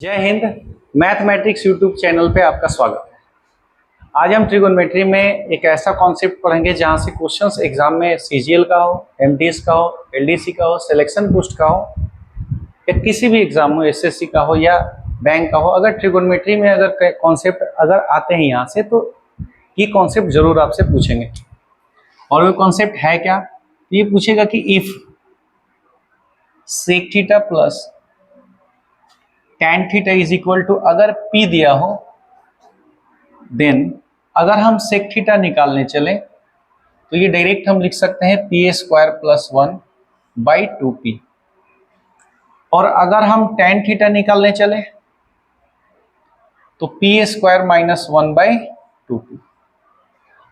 जय Hind. Mathematics YouTube channel पे आपका स्वागत है। आज हम ट्रिगोनोमेट्री में एक ऐसा कॉन्सेप्ट पढ़ेंगे जहां से क्वेश्चंस एग्जाम में सीजीएल का हो, एमडीएस का हो, एलडीसी का हो, सिलेक्शन पोस्ट का हो या किसी भी एग्जाम हो, एसएससी का हो या बैंक का हो, अगर ट्रिगोनोमेट्री में अगर कॉन्सेप्ट अगर आते हैं यहाँ से तो ये कॉन्सेप्ट जरूर आपसे पूछेंगे। और वो कॉन्सेप्ट है क्या? ये पूछेगा कि if sec theta plus tan theta is equal to, अगर P दिया हो देन अगर हम सेक थीटा निकालने चले तो ये डायरेक्ट हम लिख सकते हैं पी स्क्वायर प्लस 1/2p। और अगर हम tan थीटा निकालने चले तो पी स्क्वायर माइनस 1/2p।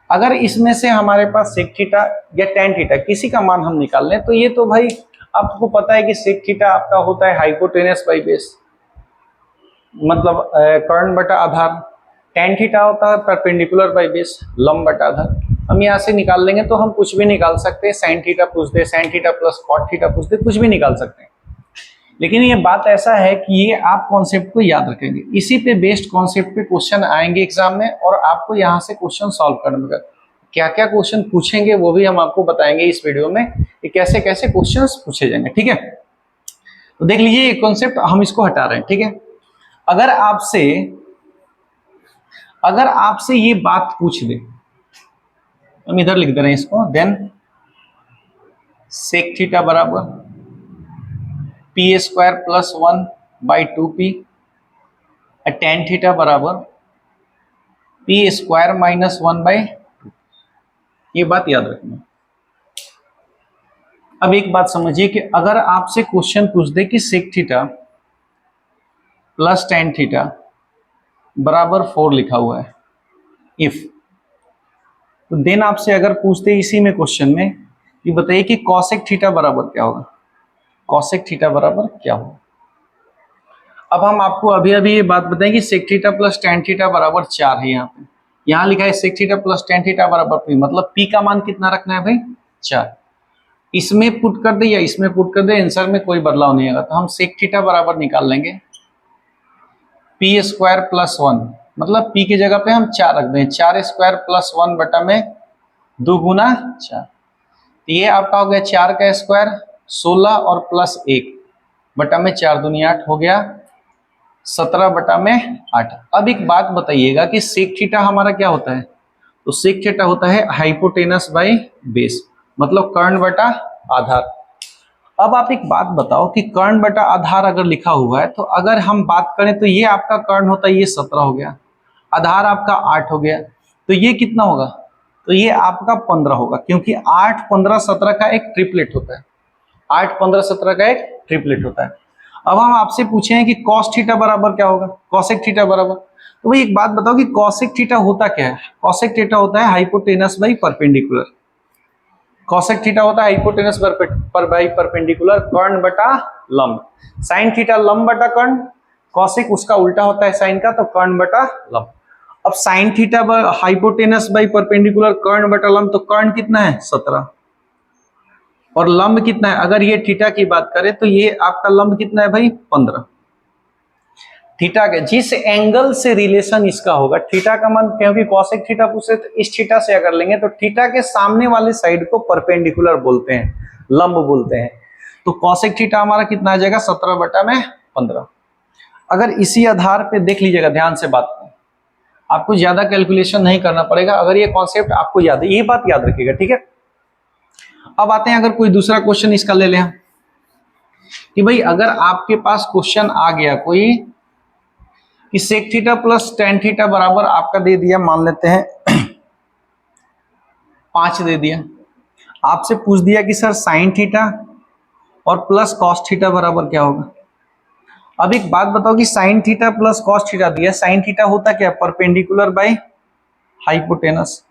अगर इसमें से हमारे पास सेक थीटा या tan थीटा किसी का मान हम निकाल लें तो ये तो भाई आपको पता है कि सेक थीटा आपका होता है हाइपोटेनस बाई बेस, मतलब कर्ण बटा आधार। tan थीटा होता है परपेंडिकुलर बाई बेस, लंब बटा आधार। हम यहाँ से निकाल लेंगे तो हम कुछ भी निकाल सकते हैं। साइन थीटा पूछ दे, sine theta plus cot theta पूछ दे, कुछ भी निकाल सकते हैं। लेकिन ये बात ऐसा है कि ये आप कॉन्सेप्ट को याद रखेंगे, इसी पे बेस्ड कॉन्सेप्ट पे क्वेश्चन आएंगे एग्जाम में और आपको यहाँ से क्वेश्चन सॉल्व करने में क्या क्या क्वेश्चन पूछेंगे वो भी हम आपको बताएंगे इस वीडियो में कि कैसे कैसे क्वेश्चन पूछे जाएंगे। ठीक है, तो देख लीजिए ये कॉन्सेप्ट हम इसको हटा रहे हैं। ठीक है, अगर आपसे ये बात पूछ दे, हम इधर लिख दे रहे हैं इसको, देन सेक थीटा बराबर P square plus 1/2p, tan theta बराबर पी स्क्वायर माइनस 1/2। ये बात याद रखना। अब एक बात समझिए कि अगर आपसे क्वेश्चन पूछ दे कि sec theta plus tan theta बराबर 4 लिखा हुआ है इफ, तो देन आपसे अगर पूछते इसी में क्वेश्चन में कि बताइए कि कॉसेक थीटा बराबर क्या होगा, कॉसेक थीटा बराबर क्या होगा। अब हम आपको अभी अभी ये बात बताएं कि sec theta plus tan theta बराबर 4 है। यहाँ लिखा है sec theta plus tan theta बराबर p, मतलब p का मान कितना रखना है भाई, 4। इसमें पुट कर दे या इसमें पुट कर दे, आंसर में कोई बदलाव नहीं आएगा। तो हम सेक थीटा बराबर निकाल लेंगे पी स्क्वायर प्लस 1, मतलब p की जगह पे हम 4 रख दें, 4 स्क्वायर प्लस 1 बटा में 2 गुना 4। ये आपका हो गया 4 का स्क्वायर 16 और प्लस 1 बटा में 4 दूनी 8 हो गया 17 बटा में 8। अब एक बात बताइएगा कि सेक थीटा हमारा क्या होता है, तो सेक थीटा होता है हाइपोटेनस बाई बेस, मतलब कर्ण बटा आधार। अब आप एक बात बताओ कि कर्ण बटा आधार अगर लिखा हुआ है तो अगर हम बात करें तो ये आपका कर्ण होता है, ये 17 हो गया, आधार आपका 8 हो गया, तो ये कितना होगा, तो ये आपका 15 होगा, क्योंकि 8 15 17 का एक ट्रिपलेट होता है। 8 15 17 का एक ट्रिपलेट होता है। अब हम आपसे पूछे हैं कि कॉस थीटा बराबर क्या होगा, कॉसेक थीटा बराबर, तो भाई एक बात बताओ कि कॉसेक थीटा होता क्या है। कॉसेक थीटा होता है hypotenuse by perpendicular. Cosec theta होता है हाइपोटेनस पर बाई परपेंडिकुलर, कर्ण बटा लंब। साइन थीटा लंब बटा कर्ण, कॉसेक उसका उल्टा होता है साइन का, तो कर्ण बटा लंब। अब sine theta hypotenuse by perpendicular कर्ण बटा लंब, तो कर्ण कितना है 17 और लंब कितना है, अगर ये थीटा की बात करें तो ये आपका लंब कितना है भाई 15। थीटा के जिस एंगल से रिलेशन इसका होगा, थीटा का मान, क्योंकि कॉसेक थीटा पूछे तो इस थीटा से अगर लेंगे तो थीटा के सामने वाले साइड को परपेंडिकुलर बोलते हैं, लंब बोलते हैं। तो कॉसेक थीटा हमारा कितना आ जाएगा 17 बटा में 15। अगर इसी आधार पे देख लीजिएगा, ध्यान से बात को, आपको ज्यादा कैलकुलेशन नहीं करना पड़ेगा, अगर ये कॉन्सेप्ट आपको याद है, ये बात याद रखिएगा। ठीक है, अब आते हैं, अगर कोई दूसरा क्वेश्चन इसका ले लें कि भाई अगर आपके पास क्वेश्चन आ गया कोई कि sec theta plus tan theta बराबर आपका दे दिया, मान लेते हैं 5 दे दिया, आपसे पूछ दिया कि सर साइन थीटा और प्लस कॉस थीटा बराबर क्या होगा। अब एक बात बताओ कि sine theta plus cos theta दिया, साइन थीटा होता क्या, परपेंडिकुलर बाय हाइपोटेनस,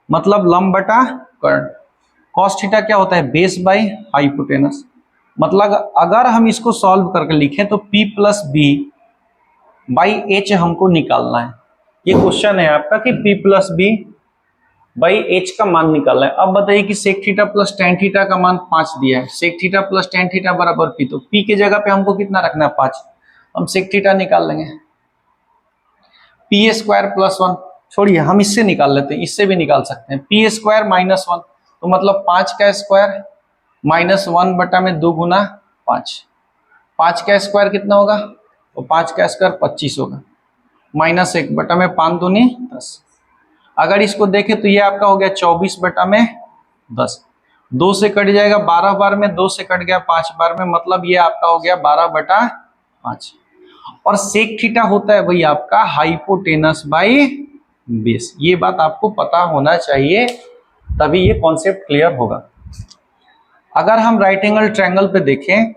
मतलब लंब बटा कर्ण। कॉस थीटा क्या होता है, बेस बाय हाइपोटेनस। मतलब अगर हम इसको सॉल्व करके लिखें तो p plus B by H हमको निकालना है। ये क्वेश्चन है आपका कि p plus B by H का मान निकालना है। अब बताइए कि sec theta plus tan theta का मान 5 दिया है, sec theta plus tan theta बराबर p, तो p के जगह पे हमको कितना रखना है 5, हम सेक थीटा निकाल लेंगे। पी स्क्वायर प्लस वन, छोड़िए हम इससे निकाल लेते हैं, इससे भी निकाल सकते हैं। पी स्क्वायर माइनस वन, तो मतलब 5 का स्क्वायर माइनस 1 बटा में 2 गुना 5, 5 का स्क्वायर कितना होगा, तो 5 का स्क्वायर 25 होगा, माइनस 1 बटा में 5 दूनी 10। अगर इसको देखें तो ये आपका हो गया 24 बटा में 10, 2 से कट जाएगा 12 बार में, 2 से कट गया 5 बार में, मतलब ये आपका हो गया 12 बटा 5। और सेक थीटा होता है भाई आपका हाइपोटेनस बाई बेस, ये बात आपको पता होना चाहिए, तभी ये कॉन्सेप्ट क्लियर होगा। अगर हम राइट एंगल ट्रायंगल पे देखें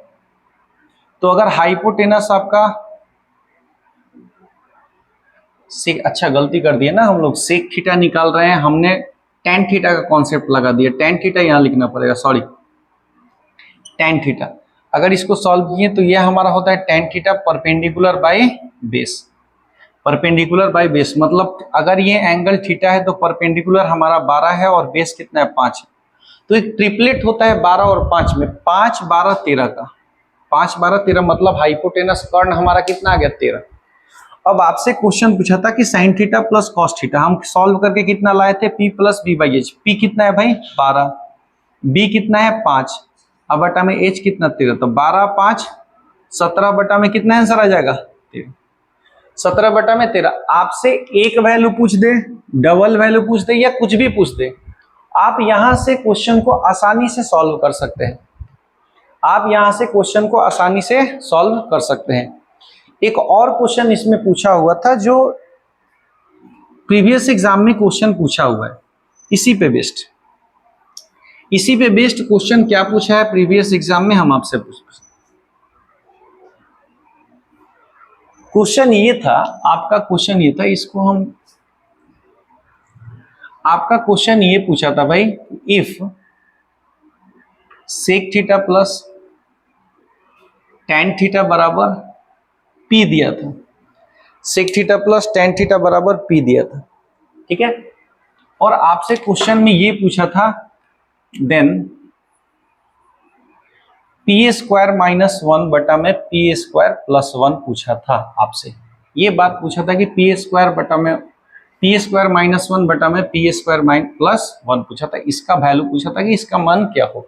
तो अगर हाइपोटेनस आपका सेक, अच्छा गलती कर दिया ना हम लोग, सेक थीटा निकाल रहे हैं, हमने टेन थीटा का कॉन्सेप्ट लगा दिया, टेन थीटा यहां लिखना पड़ेगा, सॉरी टेन थीटा। अगर इसको सॉल्व किए तो यह हमारा होता है tan theta perpendicular by base, perpendicular by base मतलब अगर ये एंगल थीटा है तो परपेंडिकुलर हमारा 12 है और बेस कितना है 5 है, तो एक ट्रिपलेट होता है 12 और 5 में, 5 12 13 का, 5 12 13 मतलब हाइपोटेनस कर्ण हमारा कितना आ गया 13। अब आपसे क्वेश्चन पूछा था कि sine theta plus cos theta, हम सॉल्व करके कितना लाए थे, P plus B by H. P कितना है भाई 12, बी कितना है 5, अब बटा में एच कितना 13, तो 12 5 17 बटा में कितना आंसर आ जाएगा 13, 17 बटा में 13। आपसे एक वैल्यू पूछ दे, डबल वैल्यू पूछ दे या कुछ भी पूछ दे, आप यहां से क्वेश्चन को आसानी से सॉल्व कर सकते हैं, आप यहां से क्वेश्चन को आसानी से सॉल्व कर सकते हैं। एक और क्वेश्चन इसमें पूछा हुआ था जो प्रीवियस एग्जाम में क्वेश्चन पूछा हुआ है, इसी पे बेस्ड क्वेश्चन क्या पूछा है प्रीवियस एग्जाम में, हम आपसे पूछते। क्वेश्चन ये था, आपका क्वेश्चन ये था, इसको हम, आपका क्वेश्चन ये पूछा था भाई, if sec theta plus tan theta बराबर पी दिया था, sec theta plus tan theta बराबर पी दिया था, ठीक है, और आपसे क्वेश्चन में ये पूछा था देन पी स्क्वायर माइनस 1 बटा में पी स्क्वायर प्लस 1 पूछा था आपसे, ये बात पूछा था कि पी स्क्वायर बटा में पी स्क्वायर माइनस 1 बटा में पी स्क्वायर प्लस 1 पूछा था, इसका वैल्यू पूछा था कि इसका मान क्या हो।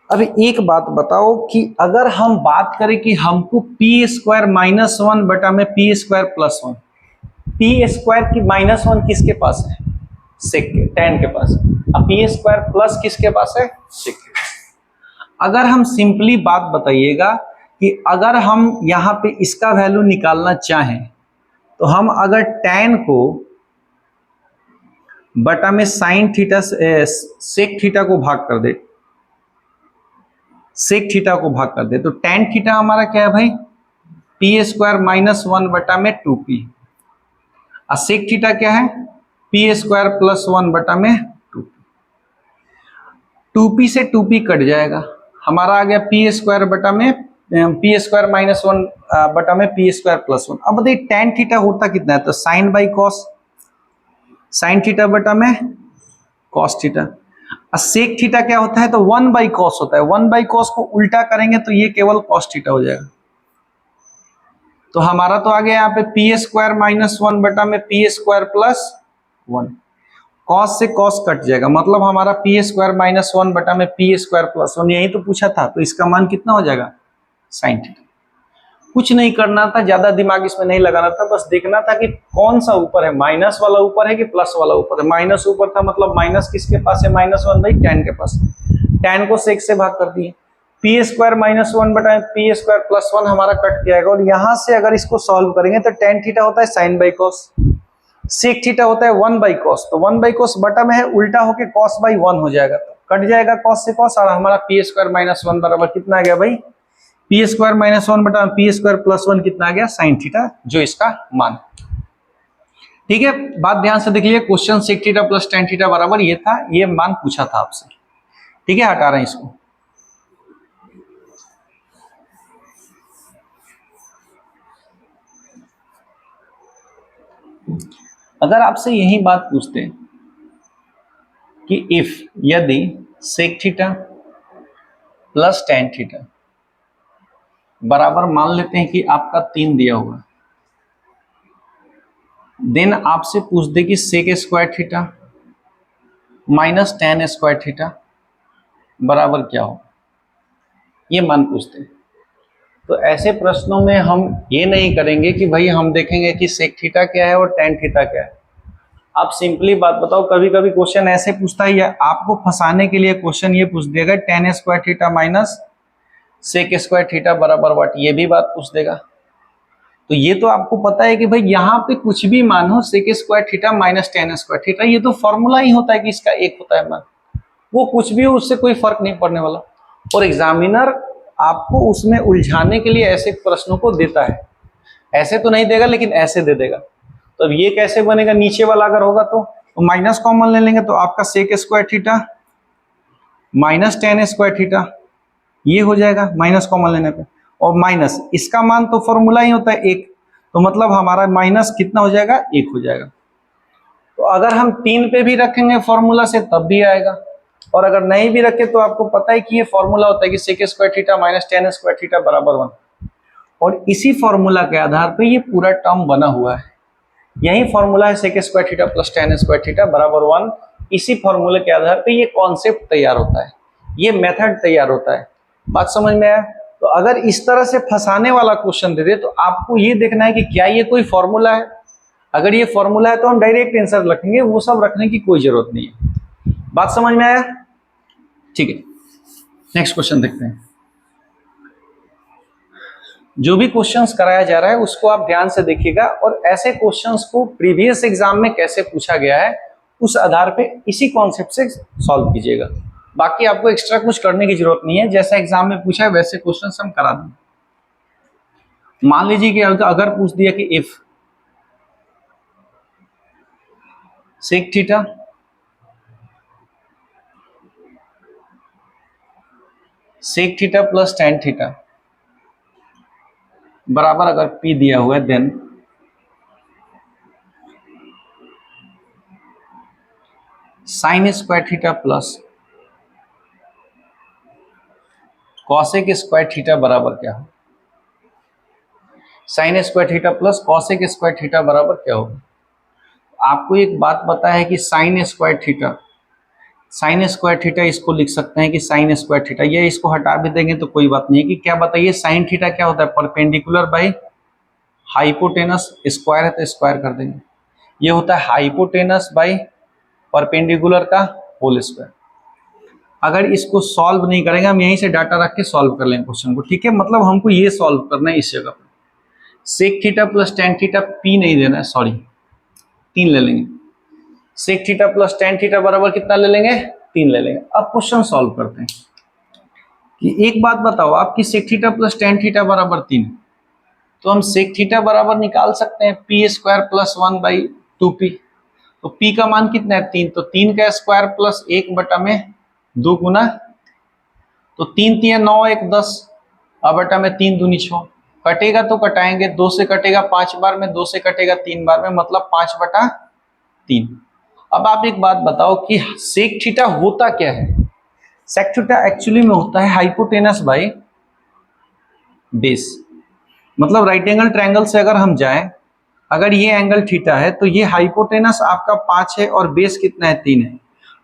अब एक बात बताओ कि अगर हम बात करें कि हमको पी स्क्वायर माइनस 1 बटा में P square plus 1, P square की माइनस 1 किसके पास है, सेक के, टेन के पास, अब पी स्क्वायर प्लस किसके पास है, सेक के पास। अगर हम सिंपली बात बताइएगा कि अगर हम यहां पे इसका वैल्यू निकालना चाहें तो हम अगर टेन को बटा में साइन थीटा सेक थीटा को भाग कर दे, सेक थीटा को भाग कर दे तो टेन थीटा हमारा क्या है भाई, पी स्क्वायर माइनस 1 बटा में 2p, और सेक थीटा क्या है, पी स्क्वायर प्लस 1 बटा में 2p, 2p से 2p कट जाएगा, हमारा आ गया पी स्क्वायर बटा में पी स्क्वायर माइनस 1 बटा में पी स्क्वायर प्लस 1। अब बताइए टेन थीटा होता कितना है, तो sine by cos, sine theta बटा में कॉस थीटा, और सेक थीटा क्या होता है, तो 1 बाई कॉस होता है, 1 बाई कॉस को उल्टा करेंगे तो ये केवल कॉस थीटा हो जाएगा, तो हमारा तो आ गया यहाँ पे पी स्क्वायर माइनस 1 बटा में पी स्क्वायर प्लस 1, कॉस से कॉस कट जाएगा, मतलब हमारा पी स्क्वायर माइनस 1 बटा में पी स्क्वायर प्लस 1, यही तो पूछा था, तो इसका मान कितना हो जाएगा साइन थीटा। कुछ नहीं करना था, ज्यादा दिमाग इसमें नहीं लगाना था, बस देखना था कि कौन सा ऊपर है, माइनस वाला ऊपर है कि प्लस वाला ऊपर है। माइनस ऊपर था मतलब माइनस किसके पास है, माइनस 1 भाई टेन के पास, टेन को सेक से भाग कर दिए, पी स्क्वायर माइनस 1 बटा पी स्क्वायर प्लस 1 हमारा कट जाएगा, और यहां से अगर इसको सॉल्व करेंगे तो टेन थीटा होता है sine by cos, sec theta होता है 1 बाई कॉस, तो 1 बाई कॉस बटा में है, उल्टा होके कॉस बाई 1 हो जाएगा, तो कट जाएगा कॉस से कॉस, और हमारा पी स्क्वायर माइनस 1 बराबर कितना आ गया भाई, पी स्क्वायर माइनस 1 बटा पी स्क्वायर प्लस 1 कितना आ गया साइन थीटा, जो इसका मान। ठीक है, बात ध्यान से देख लीजिए, question sec theta plus tan theta बराबर ये था, ये मान पूछा था आपसे, ठीक है, हटा रहे हैं इसको। अगर आपसे यही बात पूछते हैं कि इफ, यदि sec theta plus tan theta बराबर मान लेते हैं कि आपका 3 दिया हुआ है। देन आपसे पूछ दे कि sec square theta minus tan square theta बराबर क्या हो, ये मान पूछते हैं। तो ऐसे प्रश्नों में हम ये नहीं करेंगे कि भाई हम देखेंगे कि सेक थीटा क्या है और टेन थीटा क्या है। आप सिंपली बात बताओ, कभी कभी क्वेश्चन ऐसे पूछता है या आपको फंसाने के लिए क्वेश्चन ये पूछ देगा tan square theta minus sec square theta बराबर व्हाट, ये भी बात पूछ देगा। तो ये तो आपको पता है कि भाई यहाँ पे कुछ भी मान हो sec square theta minus tan square theta, ये तो फॉर्मूला ही होता है कि इसका एक होता है मान, वो कुछ भी हो उससे कोई फर्क नहीं पड़ने वाला। और एग्जामिनर आपको उसमें उलझाने के लिए ऐसे प्रश्नों को देता है, ऐसे तो नहीं देगा लेकिन ऐसे दे देगा। तो अब ये कैसे बनेगा, नीचे वाला अगर होगा तो माइनस कॉमन ले लेंगे तो आपका sec square theta minus tan square theta ये हो जाएगा माइनस कॉमन लेने पे, और माइनस इसका मान तो फॉर्मूला ही होता है एक, तो मतलब हमारा माइनस कितना हो जाएगा, एक हो जाएगा। तो अगर हम 3 पे भी रखेंगे फॉर्मूला से तब भी आएगा, और अगर नहीं भी रखे तो आपको पता है कि ये फॉर्मूला होता है कि sec square theta minus tan square theta बराबर 1, और इसी फॉर्मूला के आधार पे ये पूरा टर्म बना हुआ है। यही फॉर्मूला है sec square theta plus tan square theta बराबर 1। इसी फॉर्मूले के आधार पे ये कॉन्सेप्ट तैयार होता है, ये मेथड तैयार होता है। बात समझ में आया? तो अगर इस तरह से फंसाने वाला क्वेश्चन दे दे तो आपको ये देखना है कि क्या ये कोई फॉर्मूला है। अगर ये फॉर्मूला है तो हम डायरेक्ट आंसर रखेंगे, वो सब रखने की कोई जरूरत नहीं है। बात समझ में आया? ठीक है, नेक्स्ट क्वेश्चन देखते हैं। जो भी क्वेश्चंस कराया जा रहा है उसको आप ध्यान से देखिएगा, और ऐसे क्वेश्चंस को प्रीवियस एग्जाम में कैसे पूछा गया है उस आधार पे इसी कॉन्सेप्ट से सॉल्व कीजिएगा। बाकी आपको एक्स्ट्रा कुछ करने की जरूरत नहीं है, जैसा एग्जाम में पूछा है वैसे क्वेश्चंस हम करा देंगे। मान लीजिए कि अगर पूछ दिया कि if sec theta plus tan theta बराबर अगर पी दिया हुआ है, then sine square theta plus cosec square theta बराबर क्या हो। Sine square theta plus cosec square theta बराबर क्या होगा। आपको एक बात पता है कि साइन स्क्वायर थीटा इसको लिख सकते हैं कि साइन स्क्वायर थीटा, ये इसको हटा भी देंगे तो कोई बात नहीं है। कि क्या बताइए, साइन थीटा क्या होता है, परपेंडिकुलर बाई हाइपोटेनस, स्क्वायर है तो स्क्वायर कर देंगे, ये होता है हाइपोटेनस बाई परपेंडिकुलर का होल स्क्वायर। अगर इसको सॉल्व नहीं करेंगे, हम यहीं से डाटा रख के सॉल्व कर लेंगे क्वेश्चन को, ठीक है। मतलब हमको ये सॉल्व करना है इस जगह पर। Sec theta plus tan theta, P नहीं देना है, सॉरी 3 ले लेंगे। Sec theta plus tan theta बराबर कितना ले लेंगे, 3 ले लेंगे। अब क्वेश्चन सॉल्व करते हैं कि एक बात बताओ, आपकी sec theta plus tan theta बराबर 3, तो हम सेक थीटा बराबर निकाल सकते हैं P square plus 1 by 2p। तो p का मान कितना है, 3, तो 3 का स्क्वायर प्लस 1 बटा में 2 गुना, तो 3 3 9 1 10, अब बटा में 3 दूनी 6, कटेगा तो कटाएंगे, 2 से कटेगा 5 बार में, 2 से कटेगा 3 बार में, मतलब 5 बटा 3। अब आप एक बात बताओ कि सेक थीटा होता क्या है। सेक थीटा एक्चुअली में होता है हाइपोटेनस बाई बेस। मतलब राइट एंगल ट्रायंगल से अगर हम जाएं, अगर ये एंगल थीटा है तो ये हाइपोटेनस आपका 5 है और बेस कितना है, 3 है,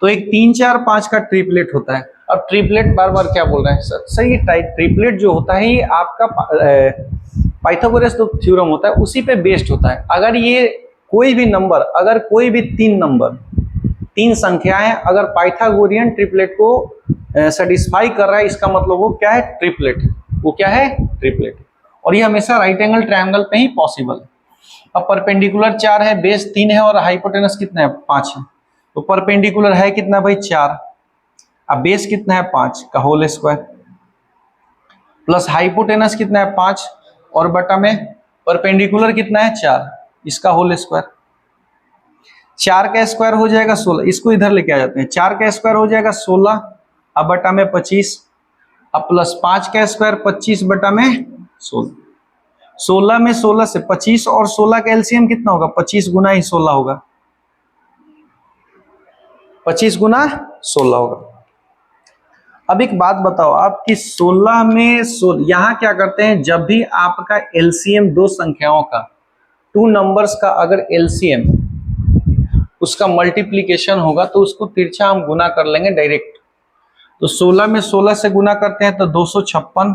तो एक 3 4 5 का ट्रिपलेट होता है। अब ट्रिपलेट बार बार क्या बोल रहे हैं सर, ये ट्रिपलेट जो होता है ये आपका पाइथागोरस जो थ्योरम होता है उसी पे बेस्ड होता है। अगर ये कोई भी नंबर, अगर कोई भी 3 नंबर, 3 संख्याएं अगर पाइथागोरियन ट्रिपलेट को सेटिस्फाई कर रहा है, इसका मतलब वो क्या है, ट्रिपलेट। वो क्या है, ट्रिपलेट। और ये हमेशा राइट एंगल ट्रायंगल पे ही पॉसिबल है। अब परपेंडिकुलर 4 है, बेस 3 है और हाइपोटेनस कितना है, 5 है, तो परपेंडिकुलर है कितना भाई, 4, अब बेस कितना है 5 का होल स्क्वायर, प्लस हाइपोटेनस कितना है 5 और बटा में परपेंडिकुलर कितना है 4, इसका होल स्क्वायर। 4 का स्क्वायर हो जाएगा 16, इसको इधर लेके आ जाते हैं, 4 का स्क्वायर हो जाएगा 16, अब बटा में 25, अब प्लस 5 का स्क्वायर 25 बटा में 16। 16 में 16 से 25 और 16 का एलसीएम कितना होगा, 25 गुना ही 16 होगा, 25 गुना 16 होगा। अब एक बात बताओ आप कि 16 में यहाँ क्या करते हैं, जब भी आपका एलसीएम दो संख्याओं का, टू नंबर्स का अगर एलसीएम उसका मल्टीप्लीकेशन होगा तो उसको तिरछा हम गुना कर लेंगे डायरेक्ट। तो 16 में 16 से गुना करते हैं तो 256,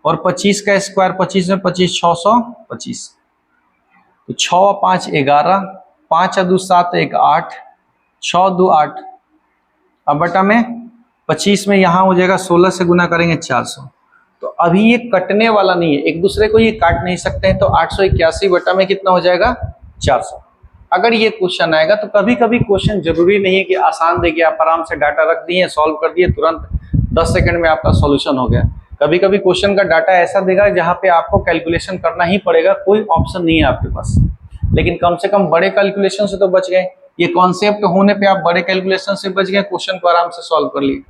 और 25 का स्क्वायर 25 में 25 625, तो 6 और 5 11, 5 और 2 7 1 8, 6 2 8, अब बटा में 25 में यहाँ हो जाएगा 16 से गुना करेंगे 400। तो अभी ये कटने वाला नहीं है, एक दूसरे को ये काट नहीं सकते हैं, तो 881 बटा में कितना हो जाएगा 400। अगर ये क्वेश्चन आएगा तो कभी कभी क्वेश्चन जरूरी नहीं है कि आसान देगी, आप आराम से डाटा रख दिए सॉल्व कर दिए तुरंत 10 सेकंड में आपका सॉल्यूशन हो गया। कभी कभी क्वेश्चन का डाटा ऐसा देगा जहाँ पे आपको कैलकुलेशन करना ही पड़ेगा, कोई ऑप्शन नहीं है आपके पास, लेकिन कम से कम बड़े कैलकुलेशन से तो बच गए। ये कॉन्सेप्ट होने पे आप बड़े कैलकुलेशन से बच गए, क्वेश्चन को आराम से सॉल्व कर लिए।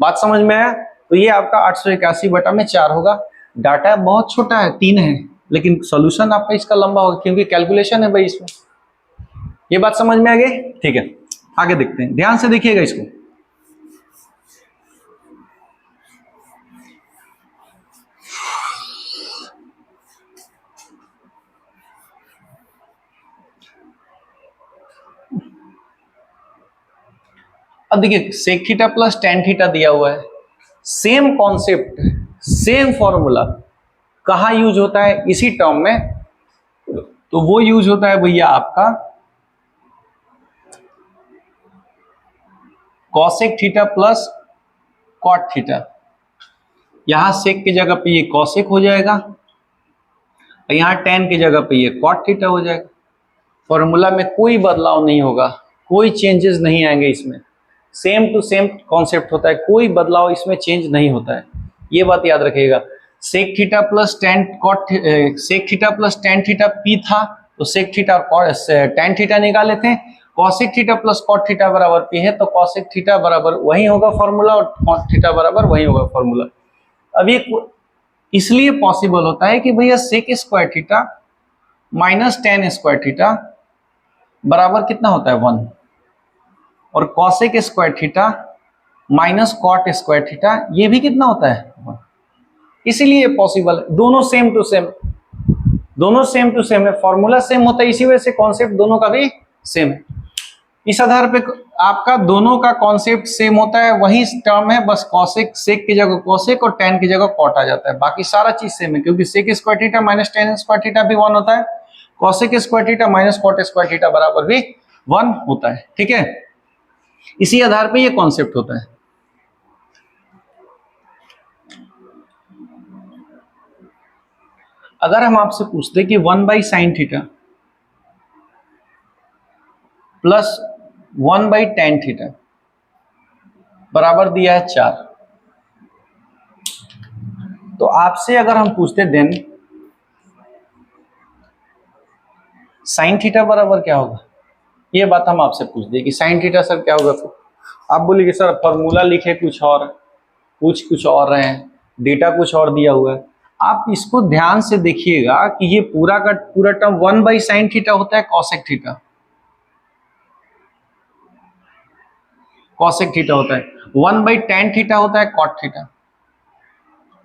बात समझ में आया? तो ये आपका 881 बटा में 4 होगा। डाटा बहुत छोटा है, 3 है, लेकिन सॉल्यूशन आपका इसका लंबा होगा क्योंकि कैलकुलेशन है भाई इसमें। ये बात समझ में आ गई? ठीक है, आगे देखते हैं, ध्यान से देखिएगा इसको। अब देखिए sec theta plus tan theta दिया हुआ है, सेम कॉन्सेप्ट सेम फॉर्मूला कहाँ यूज होता है इसी टर्म में, तो वो यूज होता है भैया आपका cosec theta plus cot theta. यहां सेक की जगह पे ये कॉसेक हो जाएगा और यहाँ टेन की जगह पे ये कॉट थीटा हो जाएगा। फॉर्मूला में कोई बदलाव नहीं होगा, कोई चेंजेस नहीं आएंगे इसमें, सेम टू सेम कॉन्सेप्ट होता है, कोई बदलाव इसमें चेंज नहीं होता है, ये बात याद रखिएगा। Sec theta plus tan cot, sec theta plus tan theta P था, तो सेक थीटा और टेन थीटा निकाले थे। Cosec theta plus cot theta बराबर पी है, तो कॉसेक थीटा बराबर वही होगा फॉर्मूला और कॉट थीटा बराबर वही होगा फॉर्मूला। अब ये इसलिए पॉसिबल होता है कि भैया sec square theta minus tan square theta बराबर कितना होता है 1, और cosec square theta minus cot square theta ये भी कितना होता है 1। इसीलिए पॉसिबल है, दोनों सेम टू सेम, दोनों सेम टू सेम है, फॉर्मूला सेम होता है, इसी वजह से कॉन्सेप्ट दोनों का भी सेम है। इस आधार पे आपका दोनों का कॉन्सेप्ट सेम होता है, वही टर्म है, बस कॉसेक सेक की जगह कॉसेक और टेन की जगह कॉट आ जाता है, बाकी सारा चीज सेम है, क्योंकि sec square theta minus tan square theta भी 1 होता है, cosec square theta minus cot square theta बराबर भी 1 होता है। ठीक है, इसी आधार पे ये कॉन्सेप्ट होता है। अगर हम आपसे पूछते कि 1/sin theta plus 1/tan theta बराबर दिया है 4, तो आपसे अगर हम पूछते देन साइन थीटा बराबर क्या होगा, ये बात हम आपसे पूछ दे कि साइन थीटा सर क्या होगा, तो आप बोलिए सर फॉर्मूला लिखे कुछ और, पूछ कुछ और रहे हैं, डेटा कुछ और दिया हुआ है। आप इसको ध्यान से देखिएगा कि ये पूरा का पूरा टर्म 1/sin थीटा होता है कॉसेक थीटा, कॉसेक थीटा होता है, 1/tan थीटा होता है कॉट थीटा,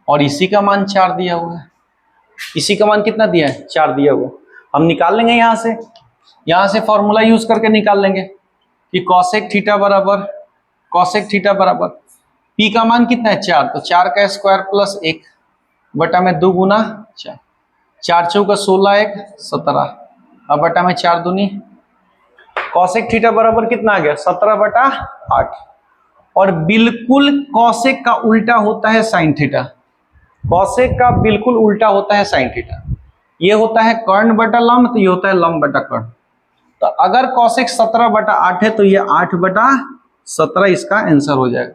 और इसी का मान 4 दिया हुआ है, इसी का मान कितना दिया है 4 दिया हुआ है। हम निकाल लेंगे यहां से फॉर्मूला यूज करके निकाल लेंगे कि कॉसेक थीटा बराबर पी का मान कितना है 4, तो 4 का स्क्वायर प्लस 1 बटा में 2 गुना 4, 4 चौका 16 1 17, अब बटा में 4 दूनी, कॉसेक थीटा बराबर कितना आ गया 17/8, और बिल्कुल कॉसेक का उल्टा होता है साइन थीटा, कॉसेक का बिल्कुल उल्टा होता है साइन थीटा, ये होता है कर्ण बटा लंब, तो ये होता है लंब बटा कर्ण। तो अगर कॉसेक 17/8 है तो ये 8/17 इसका आंसर हो जाएगा।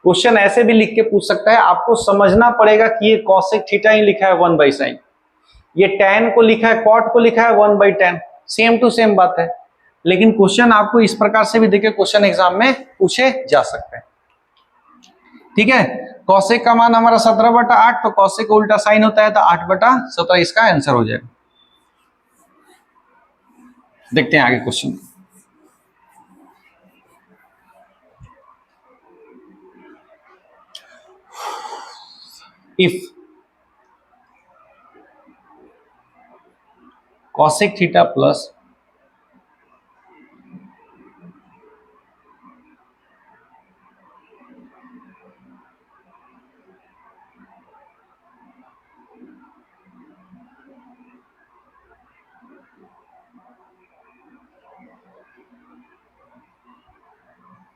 क्वेश्चन ऐसे भी लिख के पूछ सकता है, आपको समझना पड़ेगा कि ये कॉसेक थीटा ही लिखा है 1/sin, ये tan को लिखा है, कॉट को लिखा है 1/tan, सेम टू सेम बात है, लेकिन क्वेश्चन आपको इस प्रकार से भी देखे क्वेश्चन एग्जाम में पूछे जा सकते हैं। ठीक है, कॉसेक का मान हमारा 17/8, तो कॉसेक का उल्टा साइन होता है, तो 8/17 इसका आंसर हो जाएगा। देखते हैं आगे question. If cosec theta plus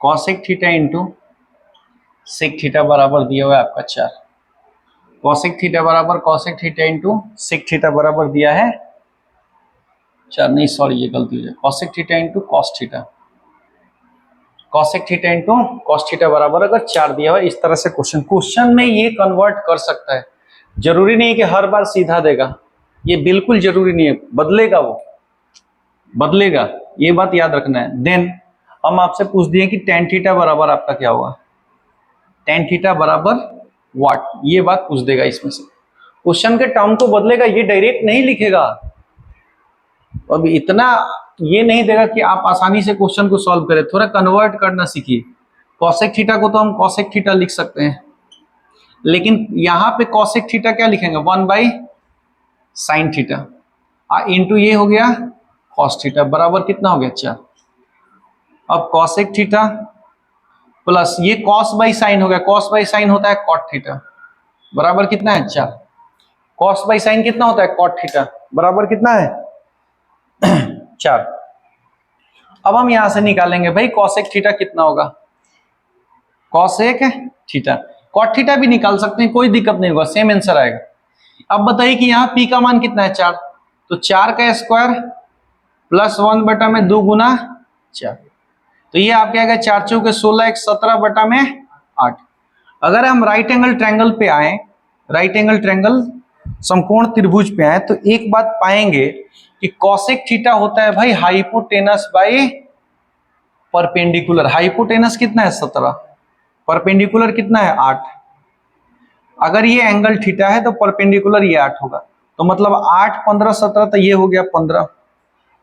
cosec theta into sec theta बराबर दिया हुआ है आपका 4। कॉसेक थीटा बराबर cosec theta into sec theta बराबर दिया है 4, नहीं सॉरी ये गलती हो जाए, cosec theta into cos theta, cosec theta into cos theta बराबर अगर 4 दिया हुआ इस तरह से क्वेश्चन में ये कन्वर्ट कर सकता है। जरूरी नहीं है कि हर बार सीधा देगा, ये बिल्कुल जरूरी नहीं है, बदलेगा, वो बदलेगा, ये बात याद रखना है। देन हम आपसे पूछ दिए कि टेन थीटा बराबर आपका क्या होगा, टेन थीटा बराबर व्हाट, ये बात पूछ देगा इसमें से। क्वेश्चन के टर्म को बदलेगा, ये डायरेक्ट नहीं लिखेगा। अब इतना ये नहीं देगा कि आप आसानी से क्वेश्चन को सॉल्व करें, थोड़ा कन्वर्ट करना सीखिए। कॉसेक थीटा को तो हम कॉसेक थीटा लिख सकते हैं, लेकिन यहां पे कॉसेक थीटा क्या लिखेंगे, 1 बाई साइन थीटा इंटू ये हो गया कॉस थीटा बराबर कितना हो गया 4। अब कॉसेक थीटा प्लस ये कॉस बाई साइन हो गया, कॉस बाई साइन होता है कॉट थीटा बराबर कितना है 4। कॉस बाई साइन कितना होता है कॉट थीटा बराबर कितना है 4। अब हम यहां से निकालेंगे भाई कॉसेक थीटा कितना होगा, कॉसेक थीटा, कॉट थीटा भी निकाल सकते हैं, कोई दिक्कत नहीं होगा, सेम आंसर आएगा। अब बताइए कि यहाँ पी का मान कितना है 4, तो 4 का स्क्वायर प्लस 1 बटा में 2 गुना 4, तो ये आपके आएगा 4 चौके 16 1 17 बटा में 8। अगर हम राइट एंगल ट्रायंगल पे आए, राइट एंगल ट्रायंगल समकोण त्रिभुज पे आए, तो एक बात पाएंगे कि कॉसेक थीटा होता है भाई हाइपोटेनस बाय परपेंडिकुलर। हाइपोटेनस कितना है 17, परपेंडिकुलर कितना है 8। अगर ये एंगल थीटा है तो परपेंडिकुलर ये 8 होगा, तो मतलब 8 15 17, तो ये हो गया 15,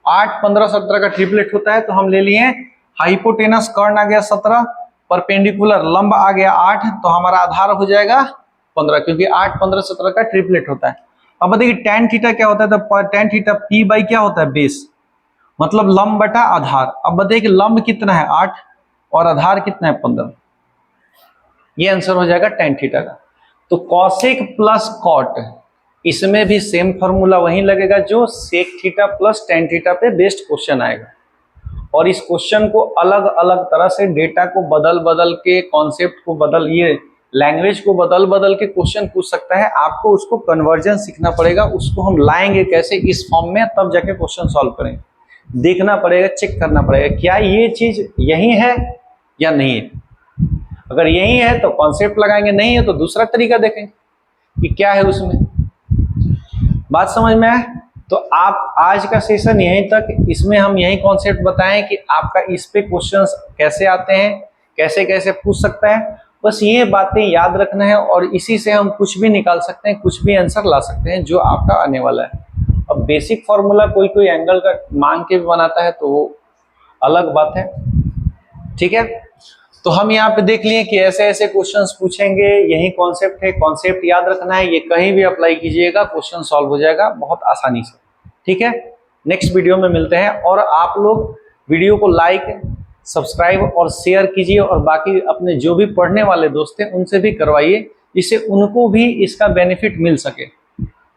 8 15 17 का ट्रिपलेट होता है, तो हम ले लिए हाइपोटेनस कर्ण आ गया 17, परपेंडिकुलर लंब आ गया 8, तो हमारा आधार हो जाएगा 15, क्योंकि 8 15 17 का ट्रिपलेट होता है। अब बताइए टैन थीटा क्या होता है, तो टैन थीटा पी बाई क्या होता है बेस, मतलब लंब बटा आधार। अब बताइए कि लंब कितना है 8 और आधार कितना है 15, ये आंसर हो जाएगा टैन थीटा का। तो कॉसेक प्लस कॉट, इसमें भी सेम फॉर्मूला वही लगेगा जो sec theta plus tan theta पे बेस्ड क्वेश्चन आएगा। और इस क्वेश्चन को अलग अलग तरह से डेटा को बदल बदल के, कॉन्सेप्ट को बदल, ये लैंग्वेज को बदल बदल के क्वेश्चन पूछ सकता है। आपको उसको कन्वर्जन सीखना पड़ेगा, उसको हम लाएंगे कैसे इस फॉर्म में, तब जाके क्वेश्चन सॉल्व करेंगे। देखना पड़ेगा, चेक करना पड़ेगा क्या ये चीज यही है या नहीं है। अगर यही है तो कॉन्सेप्ट लगाएंगे, नहीं है तो दूसरा तरीका देखेंगे कि क्या है उसमें। बात समझ में आए? तो आप आज का सेशन यहीं तक, इसमें हम यही कॉन्सेप्ट बताएं कि आपका इस पे क्वेश्चंस कैसे आते हैं, कैसे कैसे पूछ सकता है, बस ये बातें याद रखना है और इसी से हम कुछ भी निकाल सकते हैं, कुछ भी आंसर ला सकते हैं जो आपका आने वाला है। अब बेसिक फॉर्मूला कोई कोई एंगल का मांग के भी बनाता है तो वो अलग बात है, ठीक है। तो हम यहाँ पे देख लिए कि ऐसे ऐसे क्वेश्चंस पूछेंगे, यही कॉन्सेप्ट है, कॉन्सेप्ट याद रखना है, ये कहीं भी अप्लाई कीजिएगा क्वेश्चन सॉल्व हो जाएगा बहुत आसानी से, ठीक है। नेक्स्ट वीडियो में मिलते हैं, और आप लोग वीडियो को लाइक सब्सक्राइब और शेयर कीजिए, और बाकी अपने जो भी पढ़ने वाले दोस्त हैं उनसे भी करवाइए, जिससे उनको भी इसका बेनिफिट मिल सके।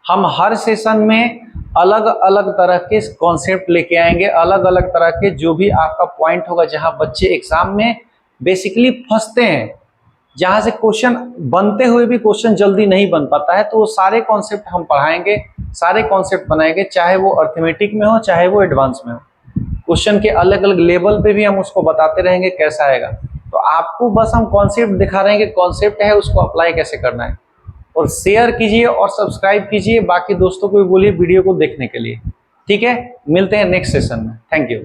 हम हर सेशन में अलग अलग तरह के कॉन्सेप्ट लेके आएंगे, अलग अलग तरह के जो भी आपका पॉइंट होगा जहाँ बच्चे एग्जाम में बेसिकली फंसते हैं, जहां से क्वेश्चन बनते हुए भी क्वेश्चन जल्दी नहीं बन पाता है, तो वो सारे कॉन्सेप्ट हम पढ़ाएंगे, सारे कॉन्सेप्ट बनाएंगे, चाहे वो अर्थमेटिक में हो चाहे वो एडवांस में हो। क्वेश्चन के अलग अलग लेवल पे भी हम उसको बताते रहेंगे कैसा आएगा। तो आपको बस हम कॉन्सेप्ट दिखा रहे हैं कि कॉन्सेप्ट है उसको अप्लाई कैसे करना है। और शेयर कीजिए और सब्सक्राइब कीजिए, बाकी दोस्तों को भी बोलिए वीडियो को देखने के लिए, ठीक है। मिलते हैं नेक्स्ट सेशन में, थैंक यू।